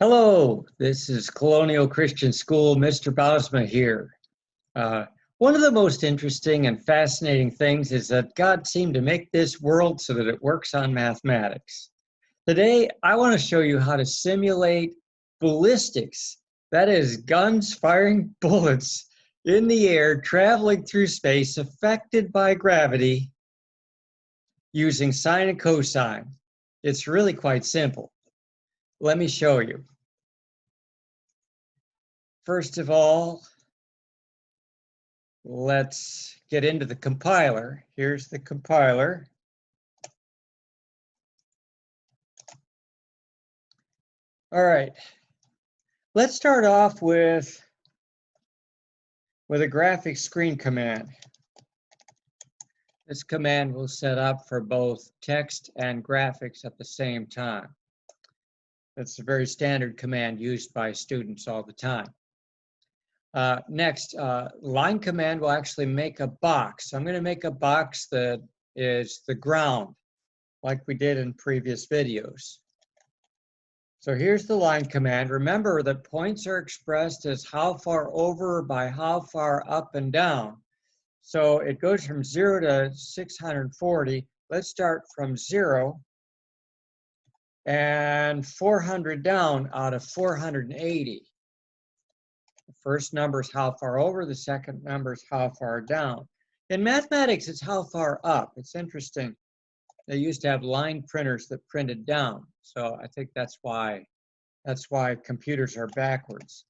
Hello, this is Colonial Christian School, Mr. Bosma here. One of the most interesting and fascinating things is that God seemed to make this world so that it works on mathematics. Today, I want to show you how to simulate ballistics, that is, guns firing bullets in the air, traveling through space, affected by gravity, using sine and cosine. It's really quite simple. Let me show you. First of all, let's get into the compiler. Here's the compiler. All right, let's start off with a graphics screen command. This command will set up for both text and graphics at the same time. That's a very standard command used by students all the time. Next, line command will actually make a box. I'm going to make a box that is the ground, like we did in previous videos. So here's the line command. Remember that points are expressed as how far over by how far up and down. So it goes from 0 to 640. Let's start from 0 and 400 down out of 480. The first number is how far over, the second number is how far down. In mathematics, it's how far up. It's interesting. They used to have line printers that printed down. So I think that's why computers are backwards.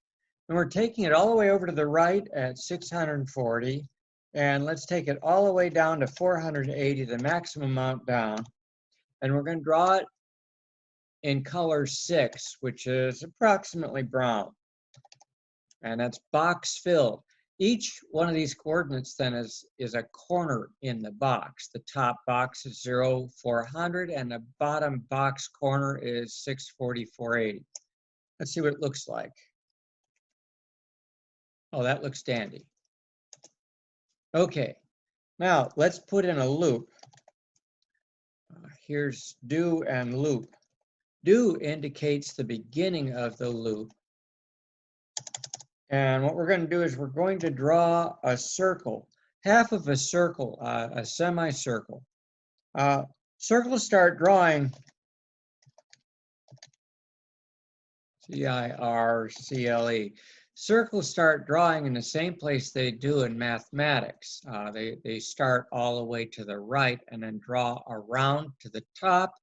And we're taking it all the way over to the right at 640. And let's take it all the way down to 480, the maximum amount down. And we're going to draw it in color 6, which is approximately brown. And that's box filled. Each one of these coordinates then is a corner in the box. The top box is 0, 400, and the bottom box corner is 640, 480. Let's see what it looks like. Oh, that looks dandy. Okay, now let's put in a loop. Here's do and loop. Do indicates the beginning of the loop. And what we're going to do is we're going to draw a circle, half of a circle, a semicircle. Circles start drawing, C-I-R-C-L-E. Circles start drawing in the same place they do in mathematics. They start all the way to the right and then draw around to the top,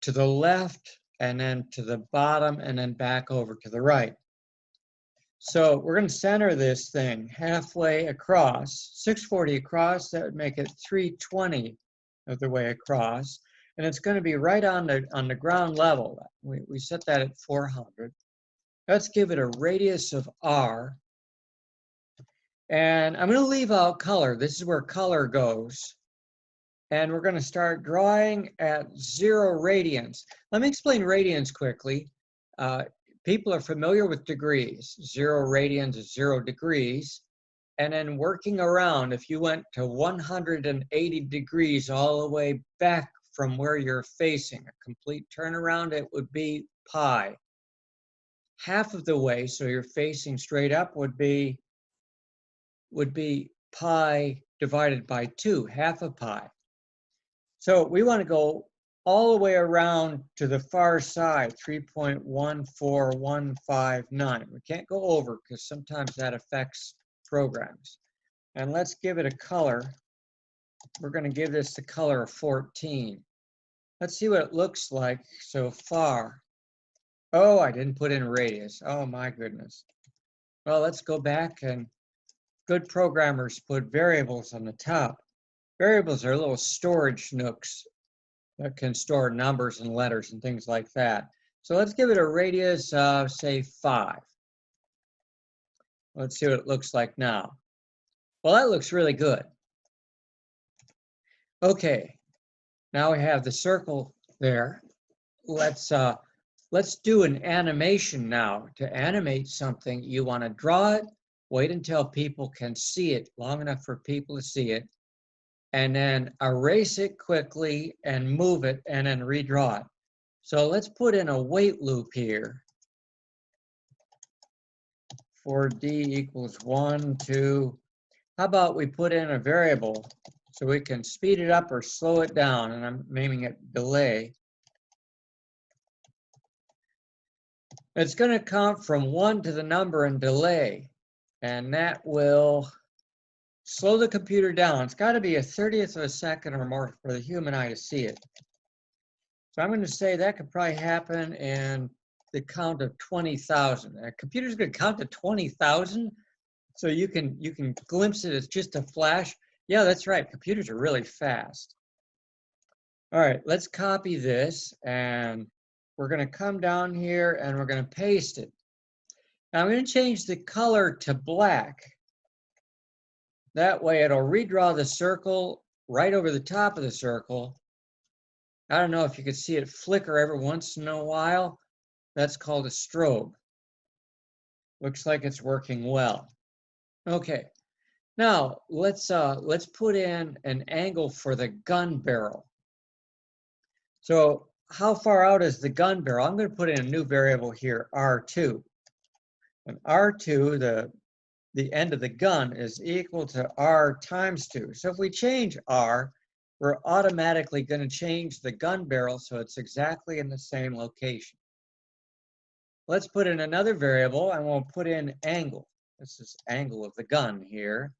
to the left, and then to the bottom, and then back over to the right. So we're going to center this thing halfway across, 640 across. That would make it 320 of the way across. And it's going to be right on the ground level. We set that at 400. Let's give it a radius of R. And I'm going to leave out color. This is where color goes. And we're going to start drawing at 0 radians. Let me explain radians quickly. People are familiar with degrees. 0 radians is 0 degrees. And then working around, if you went to 180 degrees all the way back from where you're facing, a complete turnaround, it would be pi. Half of the way, so you're facing straight up, would be pi divided by 2, half of pi. So we want to go all the way around to the far side, 3.14159. We can't go over because sometimes that affects programs. And let's give it a color. We're going to give this the color of 14. Let's see what it looks like so far. Oh, I didn't put in radius. Oh my goodness. Well, let's go back, and good programmers put variables on the top. Variables are little storage nooks that can store numbers and letters and things like that. So let's give it a radius of, say, 5. Let's see what it looks like now. Well, that looks really good. Okay, now we have the circle there. Let's do an animation now. To animate something, you want to draw it, wait until people can see it, long enough for people to see it, and then erase it quickly and move it and then redraw it. So let's put in a wait loop here for D equals 1, 2. How about we put in a variable so we can speed it up or slow it down, and I'm naming it delay. It's going to count from 1 to the number and delay, and that will slow the computer down. It's got to be a 30th of a second or more for the human eye to see it. So I'm going to say that could probably happen in the count of 20,000. A computer's going to count to 20,000, so you can glimpse it as just a flash. Yeah, that's right. Computers are really fast. All right, let's copy this, and we're going to come down here and we're going to paste it. Now I'm going to change the color to black. That way it'll redraw the circle right over the top of the circle. I don't know if you can see it flicker every once in a while. That's called a strobe. Looks like it's working well. Okay, now let's put in an angle for the gun barrel. So how far out is the gun barrel? I'm going to put in a new variable here, R2. And R2, the end of the gun, is equal to R times 2. So if we change R, we're automatically going to change the gun barrel so it's exactly in the same location. Let's put in another variable, and we'll put in angle. This is angle of the gun here.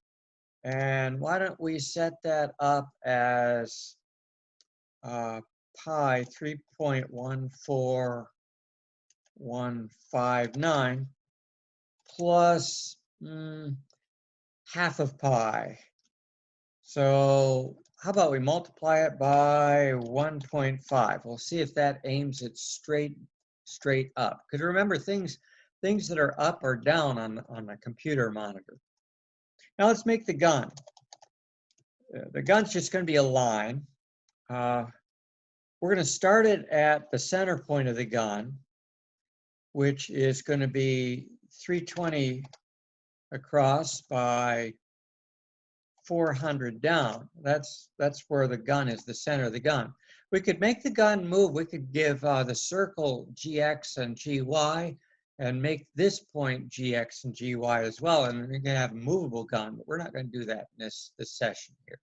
And why don't we set that up as pi 3.14159 plus half of pi. So how about we multiply it by 1.5? We'll see if that aims it straight up. Because remember, things that are up or down on a computer monitor. Now let's make the gun. The gun's just going to be a line. We're going to start it at the center point of the gun, which is going to be 320 across by 400 down. That's where the gun is, the center of the gun. We could make the gun move. We could give the circle gx and gy and make this point gx and gy as well. And we're going to have a movable gun, but we're not going to do that in this session here.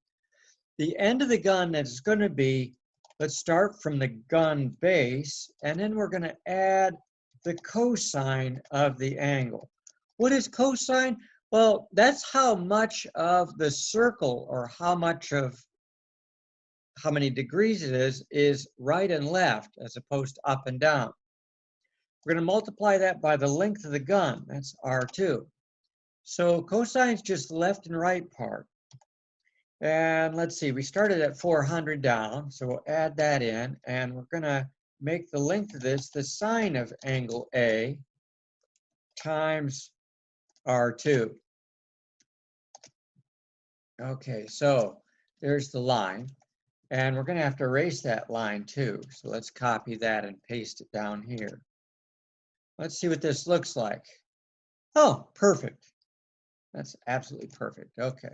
The end of the gun is going to be, let's start from the gun base, and then we're going to add the cosine of the angle. What is cosine? Well, that's how much of the circle, or how many degrees it is right and left as opposed to up and down. We're going to multiply that by the length of the gun. That's R2. So cosine is just the left and right part. And let's see, we started at 400 down, so we'll add that in, and we're going to make the length of this the sine of angle A times R2. Okay, so there's the line, and we're going to have to erase that line too. So let's copy that and paste it down here. Let's see what this looks like. Oh, perfect. That's absolutely perfect. Okay.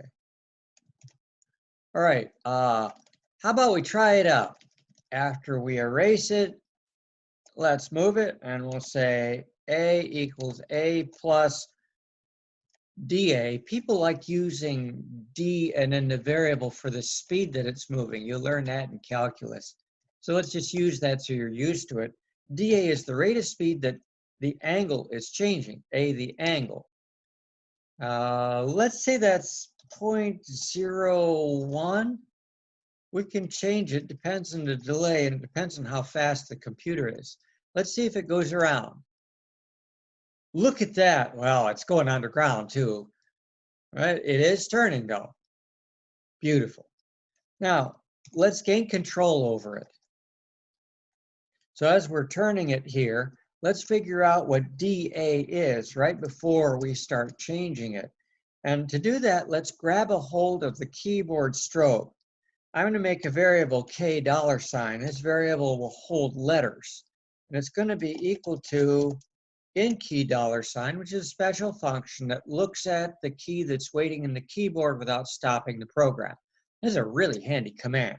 All right, how about we try it out? After we erase it, let's move it, and we'll say A equals A plus dA. People like using D and then the variable for the speed that it's moving. You'll learn that in calculus. So let's just use that so you're used to it. dA is the rate of speed that the angle is changing, A, the angle. Let's say that's 0.01. We can change it, depends on the delay, and it depends on how fast the computer is. Let's see if it goes around. Look at that. Well, it's going underground too, right? It is turning though. Beautiful. Now, let's gain control over it. So as we're turning it here, let's figure out what dA is right before we start changing it. And to do that, let's grab a hold of the keyboard strobe. I'm going to make a variable $. This variable will hold letters. And it's going to be equal to in key $, which is a special function that looks at the key that's waiting in the keyboard without stopping the program. This is a really handy command.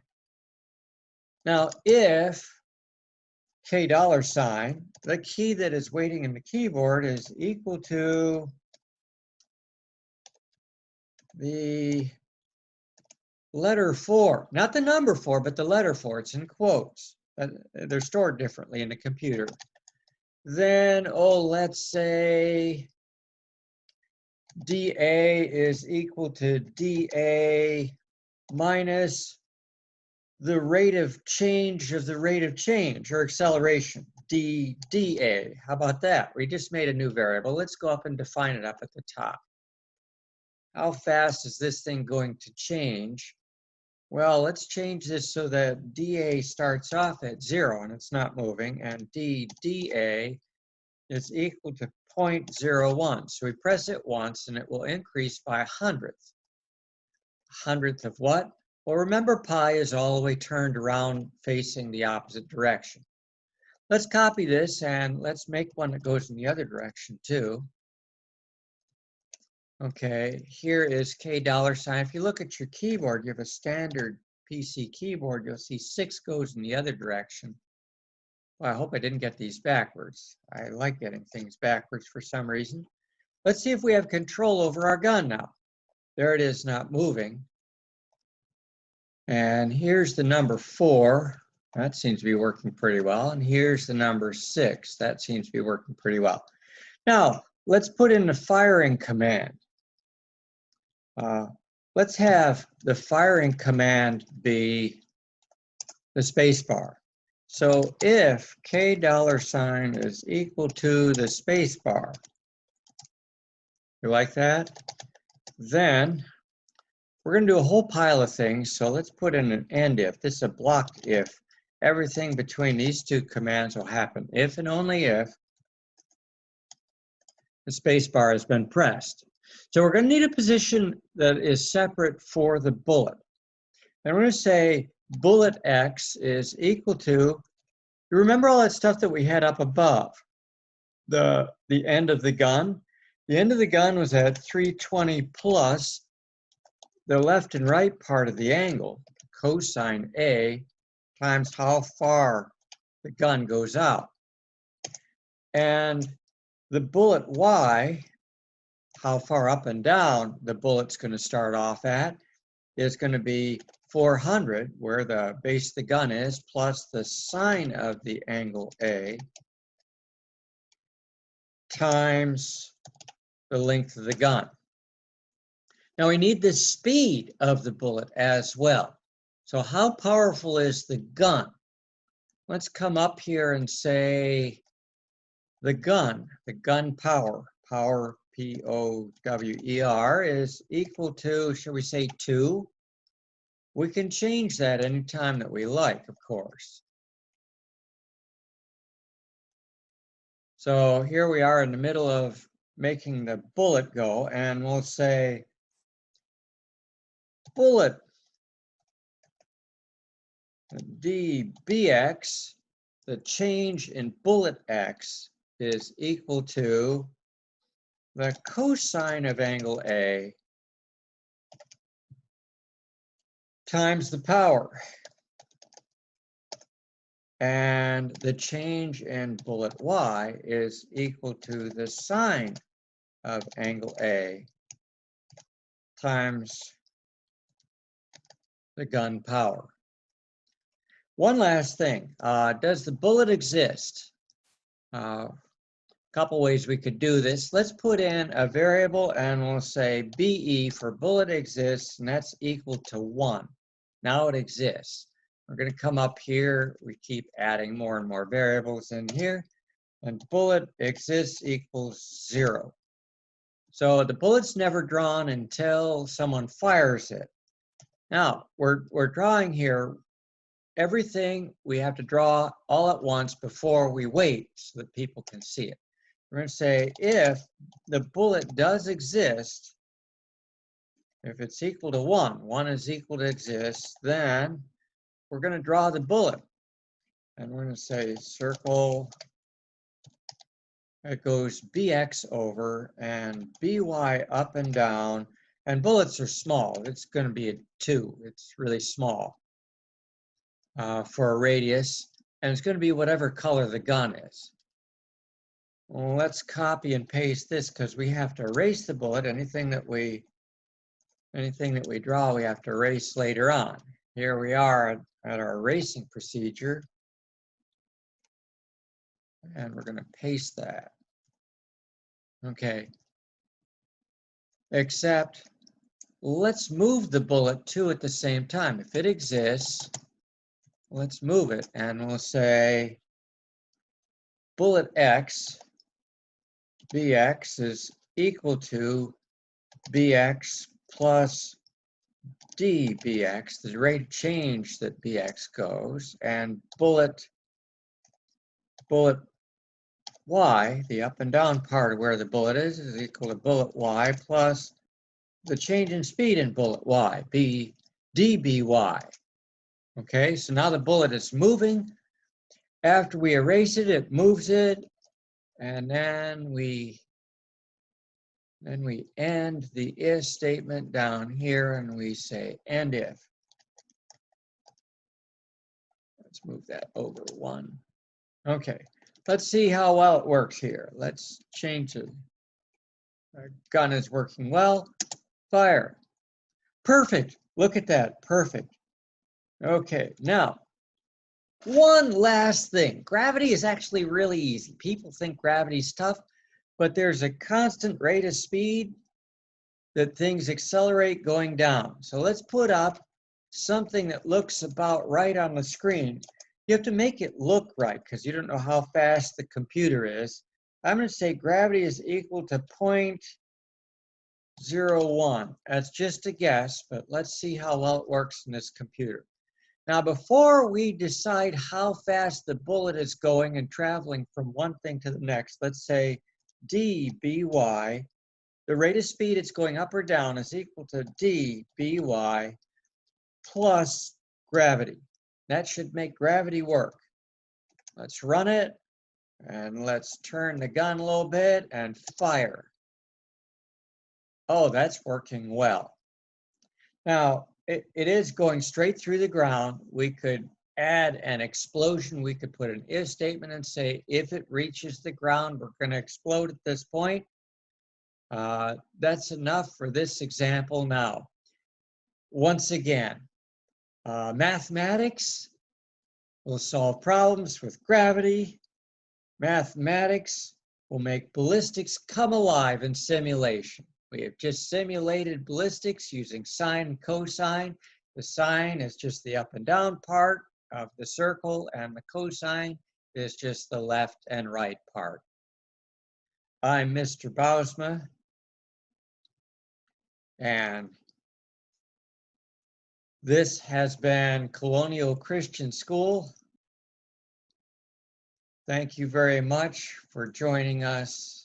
Now, if K dollar sign, the key that is waiting in the keyboard is equal to the letter 4, not the number 4, but the letter 4. It's in quotes. They're stored differently in the computer. Then, let's say dA is equal to dA minus the rate of change or acceleration, dA. How about that? We just made a new variable. Let's go up and define it up at the top. How fast is this thing going to change? Well, let's change this so that dA starts off at 0 and it's not moving, and dA is equal to 0.01. So we press it once and it will increase by 100th. 100th of what? Well, remember pi is all the way turned around facing the opposite direction. Let's copy this and let's make one that goes in the other direction too. Okay, here is K dollar sign. If you look at your keyboard, you have a standard PC keyboard, you'll see 6 goes in the other direction. Well, I hope I didn't get these backwards. I like getting things backwards for some reason. Let's see if we have control over our gun now. There it is, not moving. And here's the number 4. That seems to be working pretty well. And here's the number 6. That seems to be working pretty well. Now, let's put in the firing command. Let's have the firing command be the space bar. So if K dollar sign is equal to the space bar, you like that? Then we're going to do a whole pile of things. So let's put in an end if. This is a blocked if. Everything between these two commands will happen if and only if the space bar has been pressed. So we're going to need a position that is separate for the bullet. And we're going to say bullet X is equal to, you remember all that stuff that we had up above? The end of the gun? The end of the gun was at 320 plus the left and right part of the angle, cosine A, times how far the gun goes out. And the bullet Y, how far up and down the bullet's going to start off at, is going to be 400, where the base of the gun is, plus the sine of the angle A, times the length of the gun. Now we need the speed of the bullet as well. So how powerful is the gun? Let's come up here and say the gun power, P-O-W-E-R, is equal to, shall we say 2? We can change that anytime that we like, of course. So here we are in the middle of making the bullet go, and we'll say bullet dBx, the change in bullet x is equal to the cosine of angle A times the power. And the change in bullet Y is equal to the sine of angle A times the gun power. One last thing, does the bullet exist? A couple ways we could do this. Let's put in a variable and we'll say BE for bullet exists, and that's equal to 1. Now it exists. We're going to come up here, we keep adding more and more variables in here, and bullet exists equals 0. So the bullet's never drawn until someone fires it. Now, we're drawing here everything we have to draw all at once before we wait so that people can see it. We're going to say if the bullet does exist, if it's equal to 1, 1 is equal to exist, then we're going to draw the bullet. And we're going to say circle, it goes BX over and BY up and down. And bullets are small. It's going to be a 2. It's really small for a radius. and it's going to be whatever color the gun is. Well, let's copy and paste this because we have to erase the bullet. Anything that we draw, we have to erase later on. Here we are at our erasing procedure, and we're going to paste that. Okay. Except, let's move the bullet too at the same time. If it exists, let's move it, and we'll say bullet X, BX is equal to BX plus DBX, the rate of change that BX goes, and bullet Y, the up and down part of where the bullet is equal to bullet Y plus the change in speed in bullet Y, DBY. Okay, so now the bullet is moving. After we erase it, it moves it, and then we end the if statement down here, and we say end if. Let's move that over one. Okay, let's see how well it works here. Let's change it. Our gun is working well. Fire. Perfect. Look at that. Perfect. Okay, now, one last thing. Gravity is actually really easy. People think gravity is tough, but there's a constant rate of speed that things accelerate going down. So let's put up something that looks about right on the screen. You have to make it look right because you don't know how fast the computer is. I'm going to say gravity is equal to 0.01. That's just a guess, but let's see how well it works in this computer. Now, before we decide how fast the bullet is going and traveling from one thing to the next, let's say dBy, the rate of speed it's going up or down is equal to dBy plus gravity. That should make gravity work. Let's run it, and let's turn the gun a little bit and fire. Oh, that's working well. Now, it is going straight through the ground. We could add an explosion. We could put an if statement and say, if it reaches the ground, we're going to explode at this point. That's enough for this example now. Once again, mathematics will solve problems with gravity. Mathematics will make ballistics come alive in simulation. We have just simulated ballistics using sine and cosine. The sine is just the up and down part of the circle, and the cosine is just the left and right part. I'm Mr. Bousma, and this has been Colonial Christian School. Thank you very much for joining us